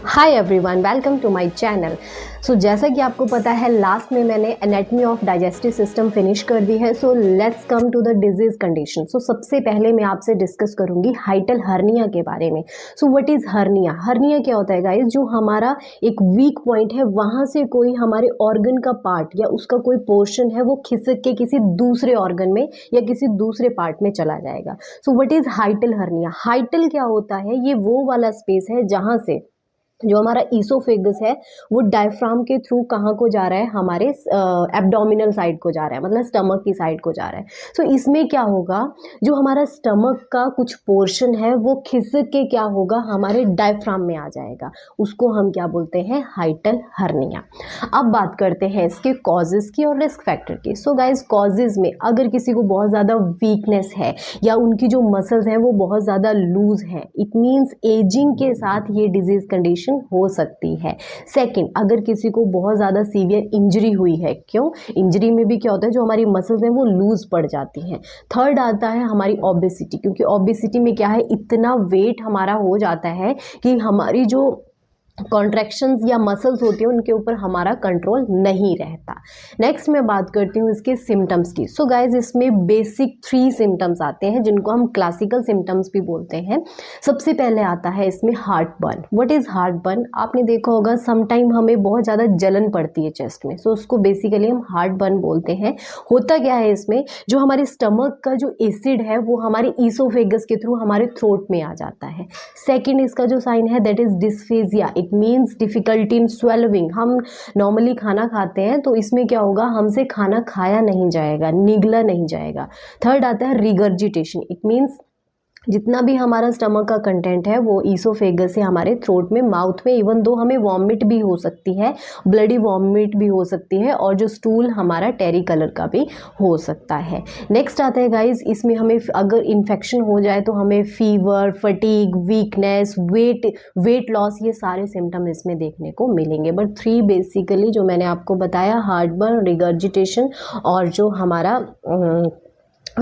Hi everyone, welcome to my channel. So जैसा कि आपको पता है लास्ट में मैंने anatomy of digestive system finish कर दी है। So let's come to the disease condition. So सबसे पहले मैं आपसे डिस्कस करूंगी हाइटल हर्निया के बारे में। So what is hernia? Hernia क्या होता है गाइस? जो हमारा एक वीक पॉइंट है वहाँ से कोई हमारे ऑर्गन का पार्ट या उसका कोई पोर्शन है वो खिसक के किसी दूसरे ऑर्गन में या किसी दूसरे पार्ट में चला जाएगा। So what is हाइटल hernia? हाइटल क्या होता है? ये वो वाला स्पेस है जहाँ से जो हमारा ईसोफेगस है वो डायफ्राम के थ्रू कहाँ को जा रहा है, हमारे एब्डोमिनल साइड को जा रहा है, मतलब स्टमक की साइड को जा रहा है। सो इसमें क्या होगा, जो हमारा स्टमक का कुछ पोर्शन है वो खिसक के क्या होगा, हमारे डायफ्राम में आ जाएगा। उसको हम क्या बोलते हैं? हाइटल हर्निया। अब बात करते हैं इसके कॉजेज़ की और रिस्क फैक्टर की। सो गाइज, कॉजेज़ में अगर किसी को बहुत ज़्यादा वीकनेस है या उनकी जो मसल्स हैं वो बहुत ज़्यादा लूज हैं, इट मीन्स एजिंग के साथ ये डिजीज़ कंडीशन हो सकती है। सेकंड, अगर किसी को बहुत ज़्यादा सीवियर इंजरी हुई है, क्यों? इंजरी में भी क्या होता है, जो हमारी मसल्स हैं वो लूज पड़ जाती हैं। थर्ड आता है हमारी ओबेसिटी, क्योंकि ओबेसिटी में क्या है, इतना वेट हमारा हो जाता है कि हमारी जो कॉन्ट्रैक्शंस या मसल्स होती हैं उनके ऊपर हमारा कंट्रोल नहीं रहता। नेक्स्ट मैं बात करती हूँ इसके सिम्टम्स की। सो गाइज, इसमें बेसिक 3 सिम्टम्स आते हैं जिनको हम क्लासिकल सिम्टम्स भी बोलते हैं। सबसे पहले आता है इसमें heart burn. What is heart burn? आपने देखा होगा समटाइम हमें बहुत ज़्यादा जलन पड़ती है चेस्ट में, सो उसको बेसिकली हम हार्ट बर्न बोलते हैं। होता क्या है इसमें, जो हमारे स्टमक का जो एसिड है वो हमारे ईसोफेगस के थ्रू हमारे थ्रोट में आ जाता है। सेकेंड इसका जो साइन है that is dysphagia, it means difficulty in स्वेलविंग। हम नॉर्मली खाना खाते हैं तो इसमें क्या होगा, हमसे खाना खाया नहीं जाएगा, निगला नहीं जाएगा। थर्ड आता है रिगर्जिटेशन, इट मीन्स जितना भी हमारा स्टमक का कंटेंट है वो ईसोफेगस से हमारे थ्रोट में, माउथ में, इवन दो हमें वॉमिट भी हो सकती है, ब्लडी वॉमिट भी हो सकती है, और जो स्टूल हमारा टेरी कलर का भी हो सकता है। नेक्स्ट आता है गाइज, इसमें हमें अगर इन्फेक्शन हो जाए तो हमें fever, fatigue, weakness, weight loss, ये सारे सिम्टम इसमें देखने को मिलेंगे। बट 3 बेसिकली जो मैंने आपको बताया, हार्ट बर्न, रिगर्जिटेशन और जो हमारा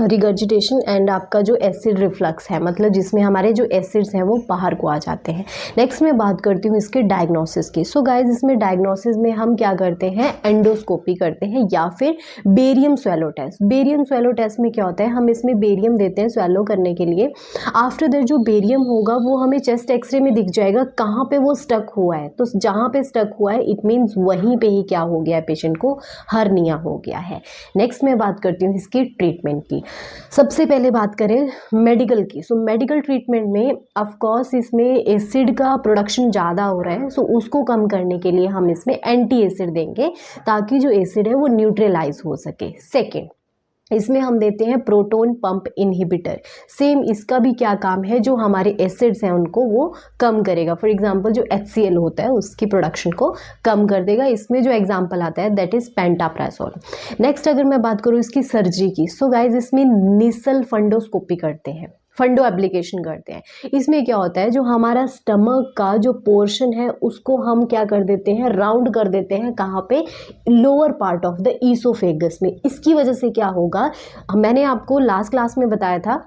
रिगर्जिटेशन एंड आपका जो एसिड रिफ्लक्स है, मतलब जिसमें हमारे जो एसिड्स हैं वो बाहर को आ जाते हैं। नेक्स्ट मैं बात करती हूँ इसके डायग्नोसिस की। सो गाइज, इसमें डायग्नोसिस में हम क्या करते हैं, एंडोस्कोपी करते हैं या फिर barium swallow test. Barium swallow test में क्या होता है, हम इसमें बेरियम देते हैं स्वेलो करने के लिए। आफ्टर दैट जो बेरियम होगा वो हमें चेस्ट एक्सरे में दिख जाएगा कहाँ पे वो स्टक हुआ है। तो जहाँ पे स्टक हुआ है इट मीन्स वहीं पे ही क्या हो गया है, पेशेंट को हर्निया हो गया है। नेक्स्ट मैं बात करती हूँ इसकी ट्रीटमेंट की। सबसे पहले बात करें मेडिकल की। सो मेडिकल ट्रीटमेंट में ऑफ कोर्स इसमें एसिड का प्रोडक्शन ज़्यादा हो रहा है, सो उसको कम करने के लिए हम इसमें एंटी एसिड देंगे ताकि जो एसिड है वो न्यूट्रलाइज हो सके। सेकेंड, इसमें हम देते हैं प्रोटोन पंप इनहिबिटर। सेम इसका भी क्या काम है, जो हमारे एसिड्स हैं उनको वो कम करेगा। फॉर एग्जांपल जो HCl होता है उसकी प्रोडक्शन को कम कर देगा। इसमें जो एग्जांपल आता है दैट इज़ पेंटाप्राजोल। नेक्स्ट अगर मैं बात करूँ इसकी सर्जरी की, सो गाइज इसमें निसल फंडोस्कोपी करते हैं, फंडो एप्लीकेशन करते हैं। इसमें क्या होता है, जो हमारा स्टमक का जो पोर्शन है उसको हम क्या कर देते हैं, राउंड कर देते हैं। कहाँ पे? Lower part of the oesophagus में। इसकी वजह से क्या होगा, मैंने आपको लास्ट क्लास में बताया था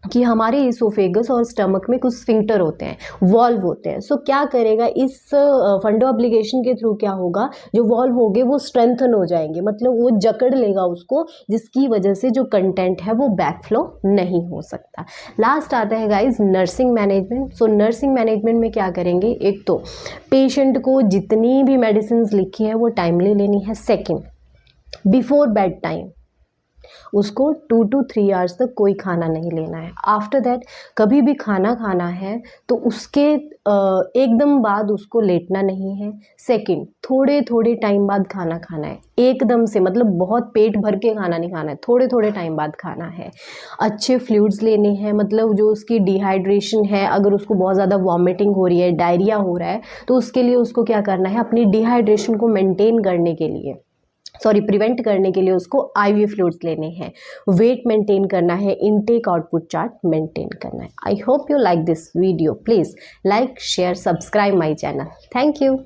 कि हमारे ईसोफेगस और स्टमक में कुछ स्फिंक्टर होते हैं, वॉल्व होते हैं। सो क्या करेगा, इस फंडो एप्लीकेशन के थ्रू क्या होगा, जो वॉल्व होंगे वो स्ट्रेंथन हो जाएंगे, मतलब वो जकड़ लेगा उसको, जिसकी वजह से जो कंटेंट है वो बैकफ्लो नहीं हो सकता। लास्ट आता है गाइज नर्सिंग मैनेजमेंट। सो नर्सिंग मैनेजमेंट में क्या करेंगे, एक तो पेशेंट को जितनी भी मेडिसिन लिखी है वो टाइमली लेनी है। सेकेंड, बिफोर बेड टाइम उसको 2 to 3 आवर्स तक कोई खाना नहीं लेना है। आफ्टर दैट कभी भी खाना खाना है तो उसके एकदम बाद उसको लेटना नहीं है। सेकंड, थोड़े थोड़े टाइम बाद खाना खाना है, एकदम से मतलब बहुत पेट भर के खाना नहीं खाना है, थोड़े थोड़े टाइम बाद खाना है। अच्छे फ्लूइड्स लेने हैं, मतलब जो उसकी डिहाइड्रेशन है, अगर उसको बहुत ज़्यादा वॉमिटिंग हो रही है, डायरिया हो रहा है, तो उसके लिए उसको क्या करना है, अपनी डिहाइड्रेशन को मेंटेन करने के लिए, प्रिवेंट करने के लिए उसको IV फ्लूइड्स लेने हैं, वेट मेंटेन करना है, इनटेक आउटपुट चार्ट मेंटेन करना है। I hope you like this video. Please like, share, subscribe my channel. Thank you.